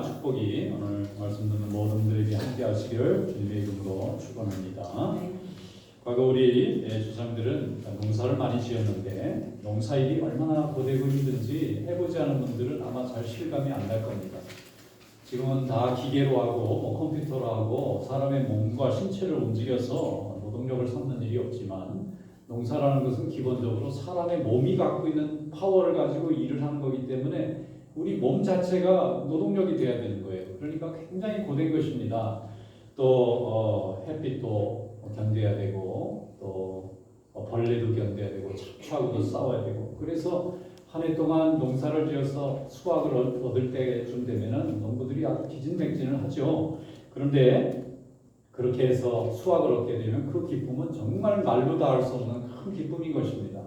축복이 오늘 말씀 듣는 모든 분들에게 함께 하시기를 주님의 이름으로 축원합니다. 과거 우리 조상들은 농사를 많이 지었는데 농사일이 얼마나 고되고 힘든지 해보지 않은 분들은 아마 잘 실감이 안 날 겁니다. 지금은 다 기계로 하고 컴퓨터로 하고 사람의 몸과 신체를 움직여서 노동력을 쏟는 일이 없지만 농사라는 것은 기본적으로 사람의 몸이 갖고 있는 파워를 가지고 일을 하는 거기 때문에 우리 몸 자체가 노동력이 돼야 되는 거예요. 그러니까 굉장히 고된 것입니다. 또 햇빛도 견뎌야 되고 또 벌레도 견뎌야 되고 잡초하고도 싸워야 되고, 그래서 한 해 동안 농사를 지어서 수확을 얻을 때쯤 되면은 농부들이 아주 기진맥진을 하죠. 그런데 그렇게 해서 수확을 얻게 되면 그 기쁨은 정말 말로 다 할 수 없는 큰 기쁨인 것입니다.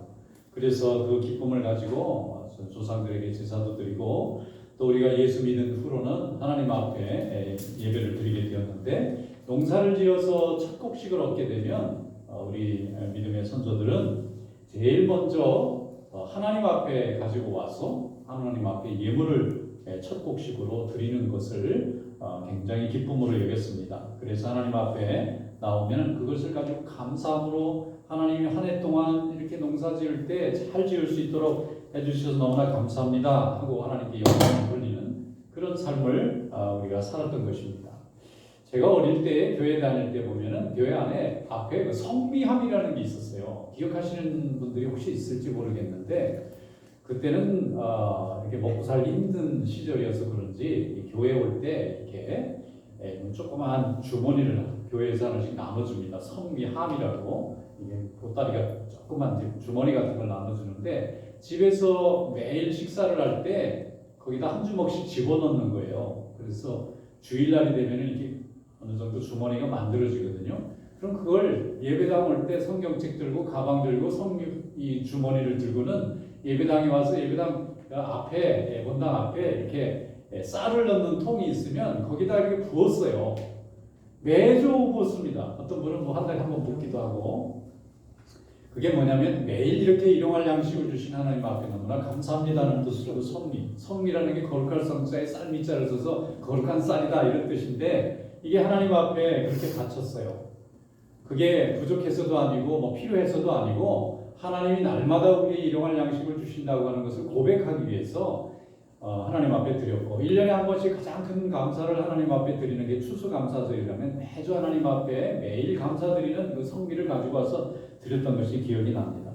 그래서 그 기쁨을 가지고 조상들에게 제사도 드리고 또 우리가 예수 믿은 후로는 하나님 앞에 예배를 드리게 되었는데, 농사를 지어서 첫 곡식을 얻게 되면 우리 믿음의 선조들은 제일 먼저 하나님 앞에 가지고 와서 하나님 앞에 예물을 첫 곡식으로 드리는 것을 굉장히 기쁨으로 여겼습니다. 그래서 하나님 앞에 나오면 그것을 가지고 감사함으로 하나님이 한 해 동안 이렇게 농사 지을 때 잘 지을 수 있도록 해주셔서 너무나 감사합니다 하고 하나님께 영광을 돌리는 그런 삶을 우리가 살았던 것입니다. 제가 어릴 때 교회 다닐 때 보면은 교회 안에 앞에 그 성미함이라는 게 있었어요. 기억하시는 분들이 혹시 있을지 모르겠는데, 그때는 이렇게 먹고 살기 힘든 시절이어서 그런지 교회 올 때 이렇게 조그마한 주머니를 교회에서 하나씩 나눠줍니다. 성미함이라고, 이게 보따리가 조그만 주머니 같은 걸 나눠주는데 집에서 매일 식사를 할 때 거기다 한 주먹씩 집어넣는 거예요. 그래서 주일날이 되면 이렇게 어느 정도 주머니가 만들어지거든요. 그럼 그걸 예배당 올 때 성경책 들고 가방 들고 이 주머니를 들고는 예배당에 와서 예배당 앞에 본당 앞에 이렇게 쌀을 넣는 통이 있으면 거기다 이렇게 부었어요. 매주 부었습니다. 어떤 분은 뭐 한 달에 한 번 붓기도 하고. 그게 뭐냐면 매일 이렇게 일용할 양식을 주신 하나님 앞에 너무나 감사합니다는 뜻으로 성미라는 게 거룩할 성자에 쌀미자를 써서 거룩한 쌀이다 이런 뜻인데, 이게 하나님 앞에 그렇게 바쳤어요. 그게 부족해서도 아니고 뭐 필요해서도 아니고 하나님이 날마다 우리에게 일용할 양식을 주신다고 하는 것을 고백하기 위해서 하나님 앞에 드렸고, 1년에 한 번씩 가장 큰 감사를 하나님 앞에 드리는 게 추수감사절이라면 매주 하나님 앞에 매일 감사드리는 그 성미를 가지고 와서 드렸던 것이 기억이 납니다.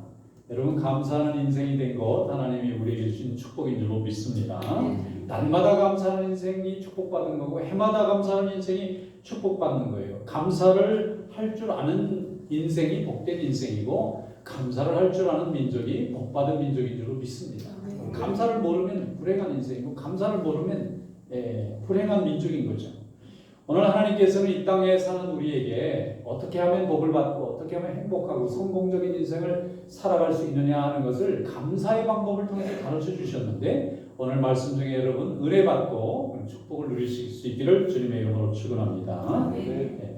여러분, 감사하는 인생이 된 것 하나님이 우리에게 주신 축복인 줄로 믿습니다. 날마다 감사하는 인생이 축복받은 거고 해마다 감사하는 인생이 축복받는 거예요. 감사를 할 줄 아는 인생이 복된 인생이고 감사를 할 줄 아는 민족이 복받은 민족인 줄로 믿습니다. 감사를 모르면 불행한 인생이고 감사를 모르면 불행한 민족인 거죠. 오늘 하나님께서는 이 땅에 사는 우리에게 어떻게 하면 복을 받고 어떻게 하면 행복하고 성공적인 인생을 살아갈 수 있느냐 하는 것을 감사의 방법을 통해서 가르쳐 주셨는데, 오늘 말씀 중에 여러분 은혜 받고 축복을 누리실 수 있기를 주님의 이름으로 축원합니다.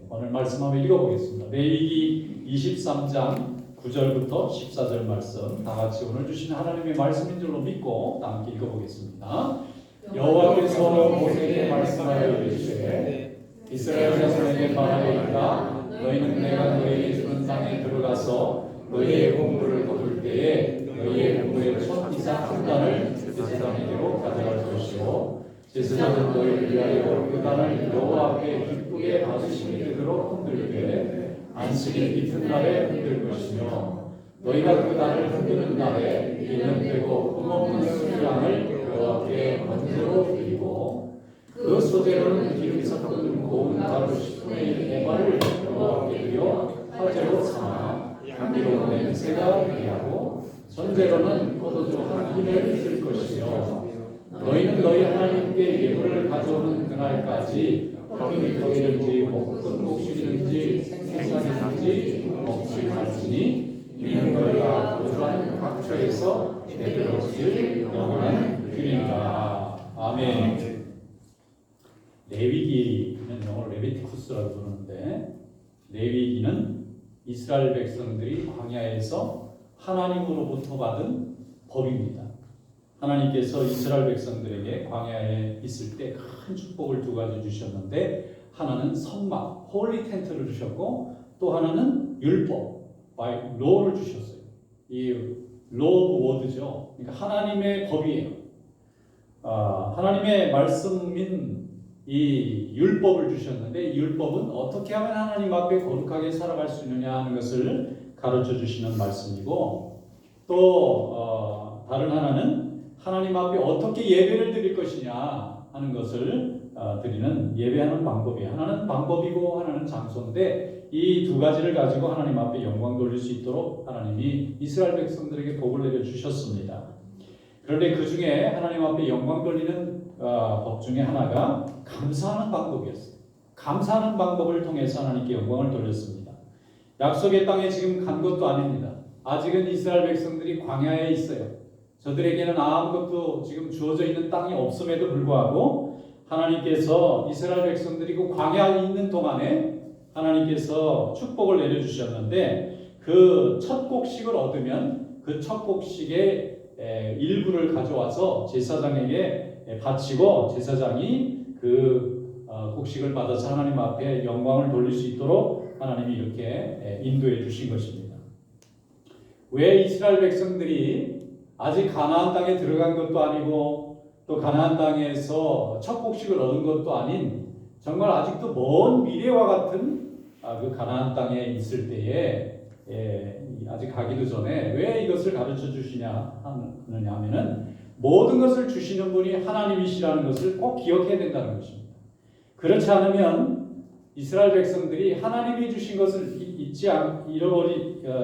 오늘 말씀 한번 읽어보겠습니다. 레위기 23장 9절부터 14절 말씀 다 같이 오늘 주신 하나님의 말씀인 줄로 믿고 함께 읽어보겠습니다. 여호와께서 모세에게 말씀하여 이르시되 이스라엘 자손에게 말하여이르라. 너희는 내가 너희에게 주는 땅에 들어가서 너희의 공부를 거둘 때에 너희의 공부의 첫 이삭 한 단을 제사장에게로 가져갈 것이고, 제사장은 너희를 위하여 그 단을 여호와 앞에 기쁘게 받으심이 되도록 흔들되 안식일 이튿날에 흔들 것이며, 너희가 그 단을 흔드는 날에 1년 되고 흠없는 순양을 여호와께 번제로 드리고, 그 소재로는 기름이 섞은 고운 가루 10분의 1 에바를 여호와께 드려 화제로 삼아 향기로운 냄새가 나게 하고, 전제로는 포도주 한 hin을 쓸 것이며, 너희는 너희 하나님께 예물을 가져오는 그날까지 떡이 떡이든지 볶은 곡식이든지 생선이든지 먹지 말지니 이는 너희가 거주하는 각처에서 제대로 지을 영원한 규례니라. 아멘. 레위기는 영어로 레비티쿠스라고 부르는데, 레위기는 이스라엘 백성들이 광야에서 하나님으로부터 받은 법입니다. 하나님께서 이스라엘 백성들에게 광야에 있을 때 큰 축복을 두 가지 주셨는데 하나는 성막, 홀리 텐트를 주셨고 또 하나는 율법, 로를 주셨어요. 이 로 워드죠. 그러니까 하나님의 법이에요. 하나님의 말씀인 이 율법을 주셨는데 이 율법은 어떻게 하면 하나님 앞에 거룩하게 살아갈 수 있느냐 하는 것을 가르쳐 주시는 말씀이고 또 다른 하나는 하나님 앞에 어떻게 예배를 드릴 것이냐 하는 것을 드리는 예배하는 방법이에요. 하나는 방법이고 하나는 장소인데 이 두 가지를 가지고 하나님 앞에 영광 돌릴 수 있도록 하나님이 이스라엘 백성들에게 복을 내려 주셨습니다. 그런데 그 중에 하나님 앞에 영광 돌리는 법 중에 하나가 감사하는 방법이었어요. 감사하는 방법을 통해서 하나님께 영광을 돌렸습니다. 약속의 땅에 지금 간 것도 아닙니다. 아직은 이스라엘 백성들이 광야에 있어요. 저들에게는 아무것도 지금 주어져 있는 땅이 없음에도 불구하고 하나님께서 이스라엘 백성들이 그 광야에 있는 동안에 하나님께서 축복을 내려주셨는데 그 첫 곡식을 얻으면 그 첫 곡식의 일부를 가져와서 제사장에게 바치고 제사장이 그 곡식을 받아서 하나님 앞에 영광을 돌릴 수 있도록 하나님이 이렇게 인도해 주신 것입니다. 왜 이스라엘 백성들이 아직 가나안 땅에 들어간 것도 아니고 또 가나안 땅에서 첫 곡식을 얻은 것도 아닌 정말 아직도 먼 미래와 같은 그 가나안 땅에 있을 때에 아직 가기도 전에 왜 이것을 가르쳐 주시냐 하느냐면은 모든 것을 주시는 분이 하나님이시라는 것을 꼭 기억해야 된다는 것입니다. 그렇지 않으면 이스라엘 백성들이 하나님이 주신 것을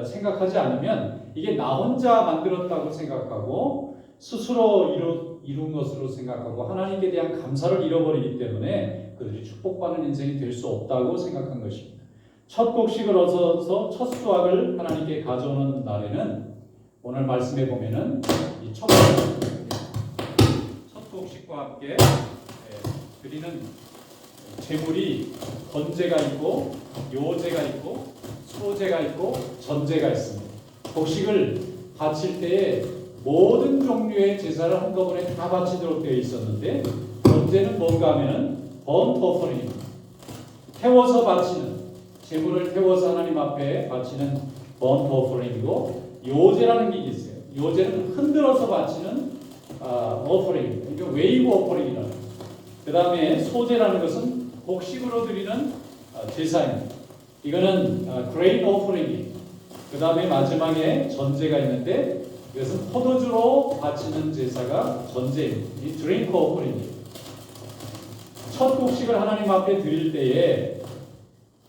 생각하지 않으면 이게 나 혼자 만들었다고 생각하고 스스로 이룬 것으로 생각하고 하나님께 대한 감사를 잃어버리기 때문에 그들이 축복받는 인생이 될 수 없다고 생각한 것입니다. 첫 곡식을 얻어서 첫 수확을 하나님께 가져오는 날에는 오늘 말씀해 보면은 이 첫 곡식과 함께 드리는 제물이 번제가 있고 요제가 있고 소제가 있고 전제가 있습니다. 곡식을 바칠 때에 모든 종류의 제사를 한꺼번에 다 바치도록 되어 있었는데 번제는 뭔가 하면은 번트 오퍼링입니다. 태워서 바치는 제물을 태워서 하나님 앞에 바치는 번트 오퍼링이고 요제라는 게 있어요. 요제는 흔들어서 바치는 오퍼링입니다. 이게 웨이브 오퍼링이라는 거예요. 그 다음에 소제라는 것은 곡식으로 드리는 제사입니다. 이거는 그레인 오퍼링이에요. 그 다음에 마지막에 전제가 있는데 이것은 포도주로 바치는 제사가 전제입니다. 이 드링크 오퍼링이에요. 첫 곡식을 하나님 앞에 드릴 때에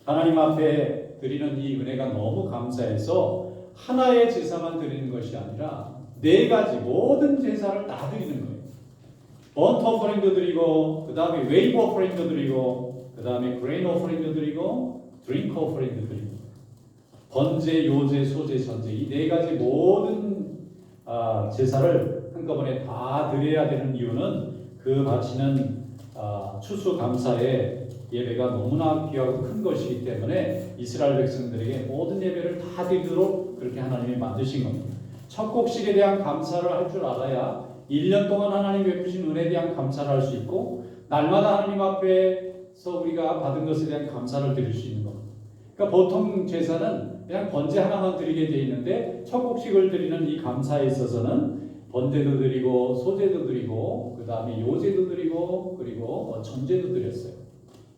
하나님 앞에 드리는 이 은혜가 너무 감사해서 하나의 제사만 드리는 것이 아니라 네 가지 모든 제사를 다 드리는 거예요. 번트 오퍼링도 드리고 그 다음에 웨이브 오퍼링도 드리고 그 다음에 그레인 오퍼링도 드리고 드링크 오퍼링도 드리고 번제, 요제, 소제, 전제 이 네 가지 모든 제사를 한꺼번에 다 드려야 되는 이유는 그 바치는 추수감사의 예배가 너무나 귀하고 큰 것이기 때문에 이스라엘 백성들에게 모든 예배를 다 드리도록 그렇게 하나님이 만드신 겁니다. 첫 곡식에 대한 감사를 할 줄 알아야 1년 동안 하나님 베푸신 은혜에 대한 감사를 할 수 있고 날마다 하나님 앞에서 우리가 받은 것에 대한 감사를 드릴 수 있는 겁니다. 그러니까 보통 제사는 그냥 번제 하나만 드리게 돼 있는데 첫 곡식을 드리는 이 감사에 있어서는 번제도 드리고 소제도 드리고 그 다음에 요제도 드리고 그리고 전제도 드렸어요.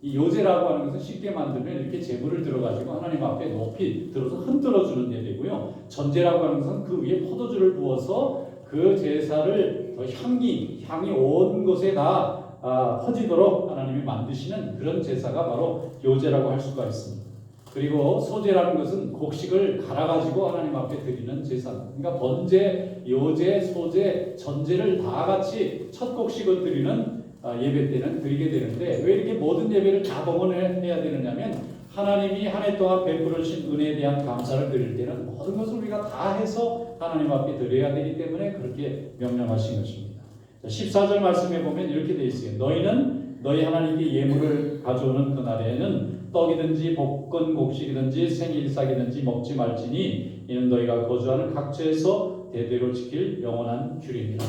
이 요제라고 하는 것은 쉽게 만들면 이렇게 제물을 들어가지고 하나님 앞에 높이 들어서 흔들어주는 예배고요. 전제라고 하는 것은 그 위에 포도주를 부어서 그 제사를 향이 온 곳에 다 퍼지도록 하나님이 만드시는 그런 제사가 바로 요제라고 할 수가 있습니다. 그리고 소제라는 것은 곡식을 갈아가지고 하나님 앞에 드리는 제사입니다. 그러니까 번제, 요제, 소제, 전제를 다 같이 첫 곡식을 드리는 예배 때는 드리게 되는데 왜 이렇게 모든 예배를 다 봉헌해야 되느냐면 하나님이 한 해 동안 베풀으신 은혜에 대한 감사를 드릴 때는 모든 것을 우리가 다 해서 하나님 앞에 드려야 되기 때문에 그렇게 명령하신 것입니다. 14절 말씀에 보면 이렇게 되어 있어요. 너희는 너희 하나님께 예물을 가져오는 그날에는 떡이든지 볶은 곡식이든지 생일삭이든지 먹지 말지니 이는 너희가 거주하는 각처에서 대대로 지킬 영원한 규례니라.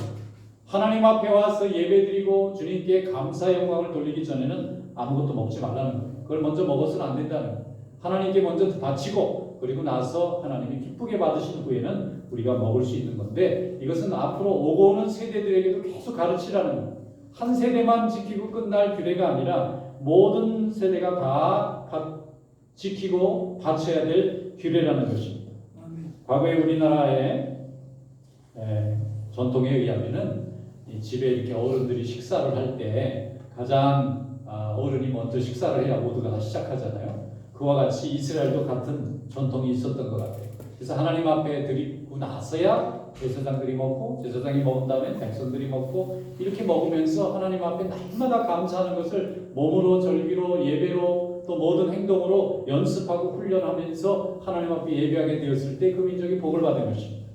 하나님 앞에 와서 예배드리고 주님께 감사의 영광을 돌리기 전에는 아무것도 먹지 말라는 거예요. 그걸 먼저 먹어서는 안 된다는 거예요. 하나님께 먼저 바치고 그리고 나서 하나님이 기쁘게 받으신 후에는 우리가 먹을 수 있는 건데, 이것은 앞으로 오고 오는 세대들에게도 계속 가르치라는 거예요. 한 세대만 지키고 끝날 규례가 아니라 모든 세대가 다 지키고 바쳐야 될 규례라는 것입니다. 과거에 우리나라의 전통에 의하면은 이 집에 이렇게 어른들이 식사를 할 때 가장 어른이 먼저 식사를 해야 모두가 다 시작하잖아요. 그와 같이 이스라엘도 같은 전통이 있었던 것 같아요. 그래서 하나님 앞에 드리고 나서야 제사장들이 먹고, 제사장이 먹은 다음에 백성들이 먹고, 이렇게 먹으면서 하나님 앞에 날마다 감사하는 것을 몸으로, 절기로, 예배로, 또 모든 행동으로 연습하고 훈련하면서 하나님 앞에 예배하게 되었을 때 그 민족이 복을 받은 것입니다.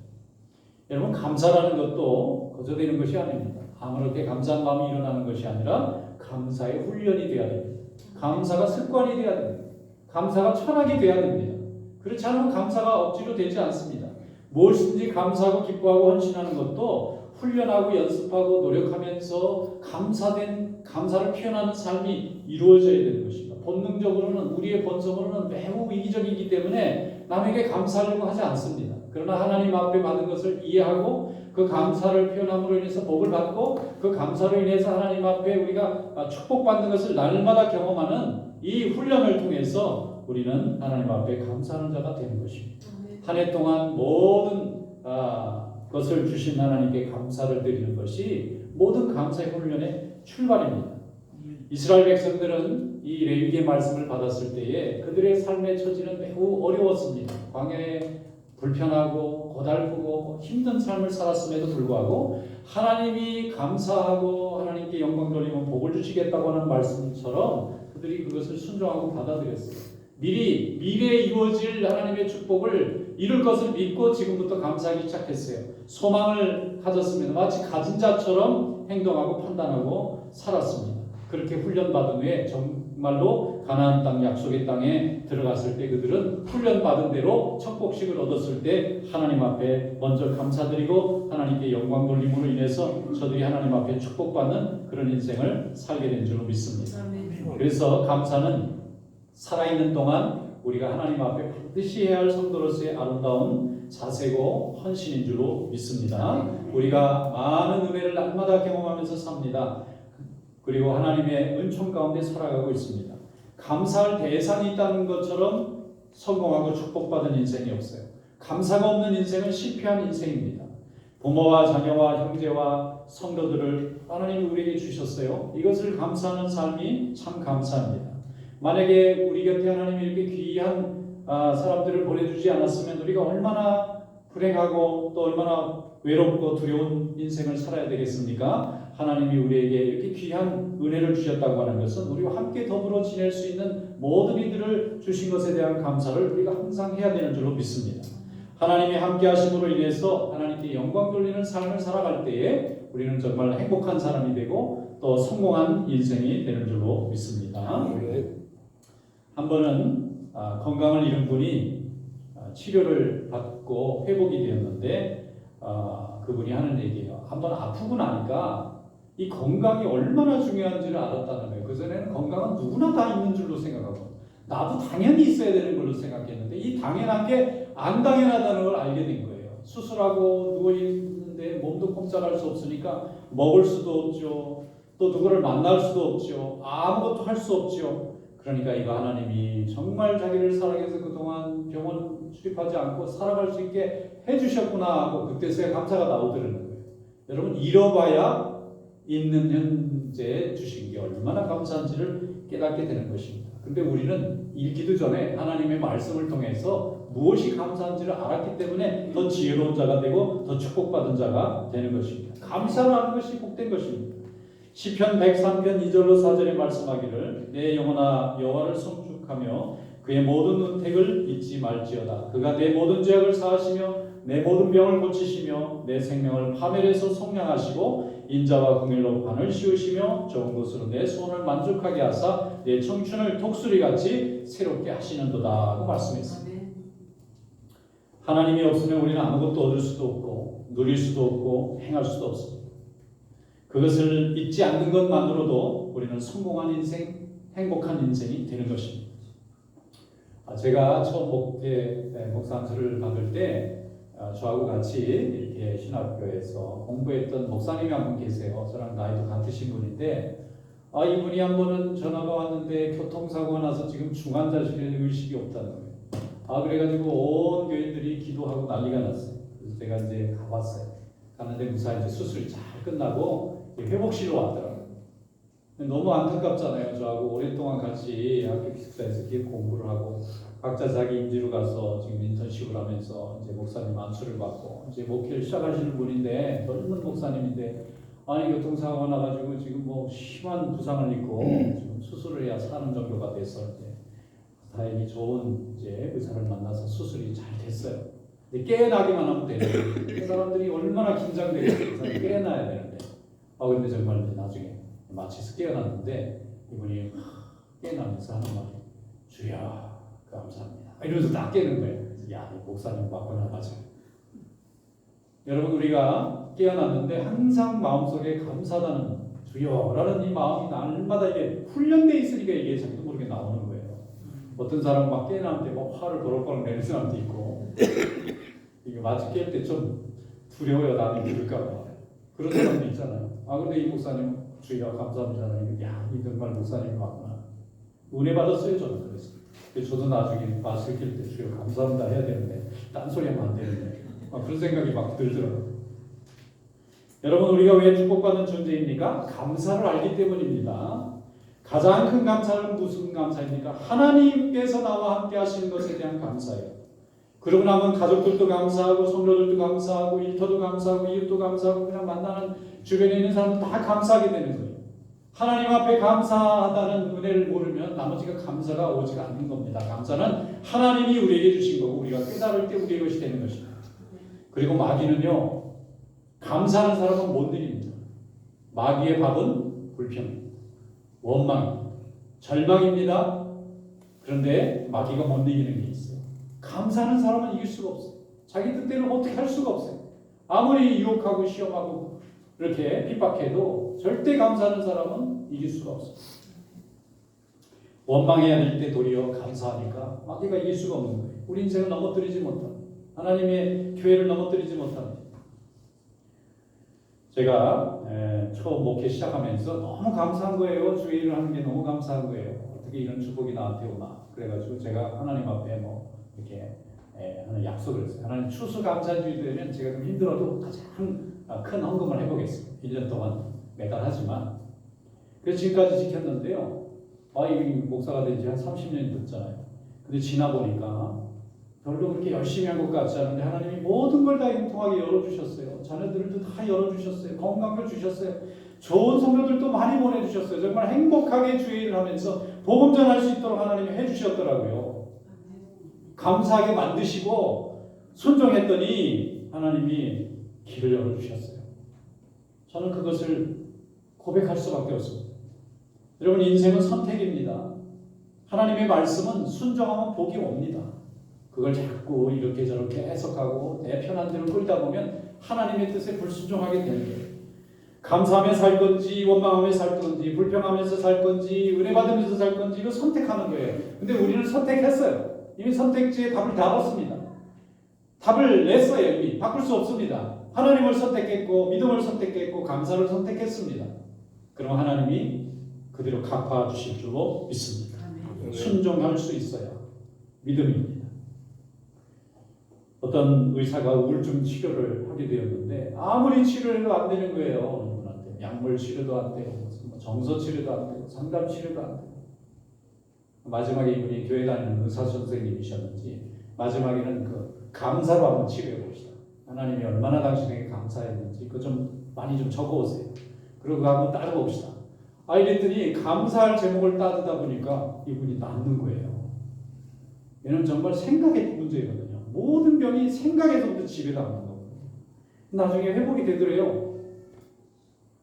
여러분, 감사라는 것도 거저되는 것이 아닙니다. 아무렇게 감사한 마음이 일어나는 것이 아니라 감사의 훈련이 되어야 됩니다. 감사가 습관이 되어야 됩니다. 감사가 철학이 되어야 됩니다. 그렇지 않으면 감사가 억지로 되지 않습니다. 무엇이든지 감사하고 기뻐하고 헌신하는 것도 훈련하고 연습하고 노력하면서 감사를 표현하는 삶이 이루어져야 되는 것입니다. 본능적으로는, 우리의 본성으로는 매우 이기적이기 때문에 남에게 감사하려고 하지 않습니다. 그러나 하나님 앞에 받은 것을 이해하고 그 감사를 표현함으로 인해서 복을 받고, 그 감사로 인해서 하나님 앞에 우리가 축복받는 것을 날마다 경험하는 이 훈련을 통해서 우리는 하나님 앞에 감사하는 자가 되는 것입니다. 한 해 동안 모든 것을 주신 하나님께 감사를 드리는 것이 모든 감사의 훈련의 출발입니다. 이스라엘 백성들은 이 레위기의 말씀을 받았을 때에 그들의 삶의 처지는 매우 어려웠습니다. 광야에 불편하고 고달프고 힘든 삶을 살았음에도 불구하고 하나님이 감사하고 하나님께 영광 돌리면 복을 주시겠다고 하는 말씀처럼 그들이 그것을 순종하고 받아들였어요. 미래에 이루어질 하나님의 축복을 이룰 것을 믿고 지금부터 감사하기 시작했어요. 소망을 가졌습니다. 마치 가진 자처럼 행동하고 판단하고 살았습니다. 그렇게 훈련받은 후에 정말로 가나안 땅, 약속의 땅에 들어갔을 때 그들은 훈련받은 대로 첫 복식을 얻었을 때 하나님 앞에 먼저 감사드리고 하나님께 영광 돌림으로 인해서 저들이 하나님 앞에 축복받는 그런 인생을 살게 된 줄로 믿습니다. 그래서 감사는 살아있는 동안 우리가 하나님 앞에 반드시 해야 할 성도로서의 아름다운 자세고 헌신인 줄로 믿습니다. 우리가 많은 은혜를 날마다 경험하면서 삽니다. 그리고 하나님의 은총 가운데 살아가고 있습니다. 감사할 대상이 있다는 것처럼 성공하고 축복받은 인생이 없어요. 감사가 없는 인생은 실패한 인생입니다. 부모와 자녀와 형제와 성도들을 하나님이 우리에게 주셨어요. 이것을 감사하는 삶이 참 감사합니다. 만약에 우리 곁에 하나님이 이렇게 귀한 사람들을 보내주지 않았으면 우리가 얼마나 불행하고 또 얼마나 외롭고 두려운 인생을 살아야 되겠습니까? 하나님이 우리에게 이렇게 귀한 은혜를 주셨다고 하는 것은 우리와 함께 더불어 지낼 수 있는 모든 이들을 주신 것에 대한 감사를 우리가 항상 해야 되는 줄로 믿습니다. 하나님이 함께 하심으로 인해서 하나님께 영광 돌리는 삶을 살아갈 때에 우리는 정말 행복한 사람이 되고 또 성공한 인생이 되는 줄로 믿습니다. 한 번은 건강을 잃은 분이 치료를 받고 회복이 되었는데 그분이 하는 얘기예요. 한번 아프고 나니까 이 건강이 얼마나 중요한지를 알았다는 거예요. 그전에는 건강은 누구나 다 있는 줄로 생각하고 나도 당연히 있어야 되는 걸로 생각했는데 이 당연한 게 안 당연하다는 걸 알게 된 거예요. 수술하고 누워있는데 몸도 꼼짝할 수 없으니까 먹을 수도 없죠. 또 누구를 만날 수도 없죠. 아무것도 할 수 없죠. 그러니까 이거 하나님이 정말 자기를 사랑해서 그동안 병원 출입하지 않고 살아갈 수 있게 해주셨구나 하고 그때서야 감사가 나오더라는 거예요. 여러분, 잃어봐야 있는 현재 주신 게 얼마나 감사한지를 깨닫게 되는 것입니다. 근데 우리는 잃기도 전에 하나님의 말씀을 통해서 무엇이 감사한지를 알았기 때문에 더 지혜로운 자가 되고 더 축복받은 자가 되는 것입니다. 감사하는 것이 복된 것입니다. 시편 103편 2절로 4절에 말씀하기를 내 영혼아 여호와를 송축하며 그의 모든 은택을 잊지 말지어다. 그가 내 모든 죄악을 사하시며 내 모든 병을 고치시며 내 생명을 파멸해서 속량하시고 인자와 긍휼로 관을 씌우시며 좋은 것으로 내 소원을 만족하게 하사 내 청춘을 독수리같이 새롭게 하시는도다 하고 말씀했습니다. 하나님이 없으면 우리는 아무것도 얻을 수도 없고 누릴 수도 없고 행할 수도 없습니다. 그것을 잊지 않는 것만으로도 우리는 성공한 인생, 행복한 인생이 되는 것입니다. 제가 처음 목사 안수를 받을 때 저하고 같이 이렇게 신학교에서 공부했던 목사님이 한 분 계세요. 저랑 나이도 같으신 분인데 이분이 한 번은 전화가 왔는데 교통사고가 나서 지금 중환자실에 의식이 없다는 거예요. 그래가지고 온 교인들이 기도하고 난리가 났어요. 그래서 제가 이제 가봤어요. 가는데 무사히 이제 수술이 잘 끝나고 회복실로 왔더라고요. 너무 안타깝잖아요. 저하고 오랫동안 같이 학교 기숙사에서 공부를 하고 각자 자기 임지로 가서 지금 인턴십을 하면서 이제 목사님 안수를 받고 이제 목회를 시작하시는 분인데 젊은 목사님인데 교통사고가 나가지고 지금 뭐 심한 부상을 입고 지금 수술을 해야 사는 정도가 돼서 이제 다행히 좋은 이제 의사를 만나서 수술이 잘 됐어요. 근데 깨어나기만 하면 되는 그 사람들이 얼마나 긴장되겠어요. 깨어나야 되는데 근데 정말 이제 나중에 마치서 깨어났는데 이분이 깨어나면서 하는 말이 주여 감사합니다 이러면서 딱 깨는 거예요. 야, 이 목사님 맞구나. 맞아. 여러분 우리가 깨어났는데 항상 마음속에 감사하다는 주여라는 이 마음이 날마다 이게 훈련돼 있으니까 이게 자기도 모르게 나오는 거예요. 어떤 사람 막 깨어나는데 막 화를 버럭버럭 내는 사람도 있고 이게 마치 깰 때 좀 두려워요. 나는 그럴까 봐. 그런 사람도 있잖아요. 근데 이 목사님 주여 감사합니다. 야, 이 정말 목사님이 맞구나. 은혜 받았어요. 저는 그래서. 저도 나중에 마스크 낄 때 주여 감사합니다 해야 되는데 딴소리 하면 안 되는데 그런 생각이 막 들더라고요. 여러분 우리가 왜 축복받는 존재입니까? 감사를 알기 때문입니다. 가장 큰 감사는 무슨 감사입니까? 하나님께서 나와 함께 하시는 것에 대한 감사예요. 그러고 나면 가족들도 감사하고 성도들도 감사하고 일터도 감사하고 이웃도 감사하고 그냥 만나는 주변에 있는 사람도 다 감사하게 되는 거예요. 하나님 앞에 감사하다는 은혜를 모르면 나머지가 감사가 오지가 않는 겁니다. 감사는 하나님이 우리에게 주신 거고 우리가 깨달을 때 우리의 것이 되는 것입니다. 그리고 마귀는요. 감사하는 사람은 못 이깁니다. 마귀의 밥은 불평입니다. 원망입니다. 절망입니다. 그런데 마귀가 못 이기는 게 있어요. 감사하는 사람은 이길 수가 없어요. 자기 뜻대로 어떻게 할 수가 없어요. 아무리 유혹하고 시험하고 이렇게 핍박해도 절대 감사하는 사람은 이길 수가 없어요. 원망해야 될 때 도리어 감사하니까 마귀가 이길 수가 없는 거예요. 우리 인생을 넘어뜨리지 못합니다. 하나님의 교회를 넘어뜨리지 못합니다. 제가 처음 목회 시작하면서 너무 감사한 거예요. 주일을 하는 게 너무 감사한 거예요. 어떻게 이런 축복이 나한테 오나. 그래가지고 제가 하나님 앞에 이렇게 하는 약속을 했어요. 하나님 추수감사주의 되면 제가 좀 힘들어도 가장 큰 헌금을 해보겠습니다. 1년 동안 매달 하지만. 그래서 지금까지 지켰는데요. 이 목사가 된 지 한 30년이 됐잖아요. 근데 지나 보니까 별로 그렇게 열심히 한 것 같지 않은데 하나님이 모든 걸 다 형통하게 열어주셨어요. 자녀들도 다 열어주셨어요. 건강도 주셨어요. 좋은 성도들도 많이 보내주셨어요. 정말 행복하게 주의 일을 하면서 복음 전할 수 있도록 하나님이 해주셨더라고요. 감사하게 만드시고 순종했더니 하나님이 길을 열어주셨어요. 저는 그것을 고백할 수밖에 없습니다. 여러분 인생은 선택입니다. 하나님의 말씀은 순종하면 복이 옵니다. 그걸 자꾸 이렇게 저렇게 해석하고 내 편한 대로 끌다 보면 하나님의 뜻에 불순종하게 되는 거예요. 감사하며 살 건지 원망하며 살 건지 불평하면서 살 건지 은혜 받으면서 살 건지 이거 선택하는 거예요. 근데 우리는 선택했어요. 이미 선택지에 답을 달았습니다. 답을 냈어요. 이미 바꿀 수 없습니다. 하나님을 선택했고 믿음을 선택했고 감사를 선택했습니다. 그럼 하나님이 그대로 갚아 주실 줄로 믿습니다. 순종할 수 있어야 믿음입니다. 어떤 의사가 우울증 치료를 하게 되었는데 아무리 치료해도 안 되는 거예요. 이분한테 약물 치료도 안 되고 정서 치료도 안 되고 상담 치료도 안 되고 마지막에 이분이 교회 다니는 의사 선생님이셨는지 마지막에는 그 감사로 한번 치료해 봅시다. 하나님이 얼마나 당신에게 감사했는지 그거 좀 많이 좀 적어오세요. 그리고 한번 따져봅시다. 이랬더니 감사할 제목을 따지다 보니까 이분이 낫는 거예요. 얘는 정말 생각의 문제거든요. 모든 병이 생각에서부터 지배당하는 거거든요. 나중에 회복이 되더래요.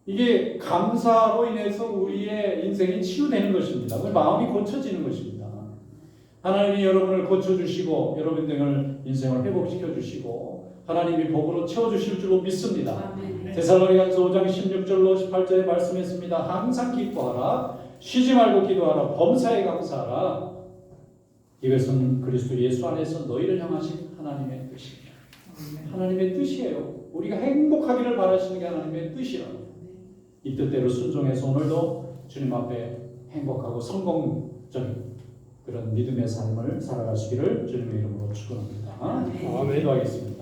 이게 감사로 인해서 우리의 인생이 치유되는 것입니다. 마음이 고쳐지는 것입니다. 하나님이 여러분을 고쳐주시고 여러분들 인생을 회복시켜주시고 하나님이 복으로 채워주실 줄로 믿습니다. 데살로니가서 5장 16절로 18절에 말씀했습니다. 항상 기뻐하라. 쉬지 말고 기도하라. 범사에 감사하라. 이것은 그리스도 예수 안에서 너희를 향하신 하나님의 뜻입니다. 하나님의 뜻이에요. 우리가 행복하기를 바라시는 게 하나님의 뜻이라고. 이 뜻대로 순종해서 오늘도 주님 앞에 행복하고 성공적인 그런 믿음의 삶을 살아가시기를 주님의 이름으로 축원합니다. 기도하겠습니다.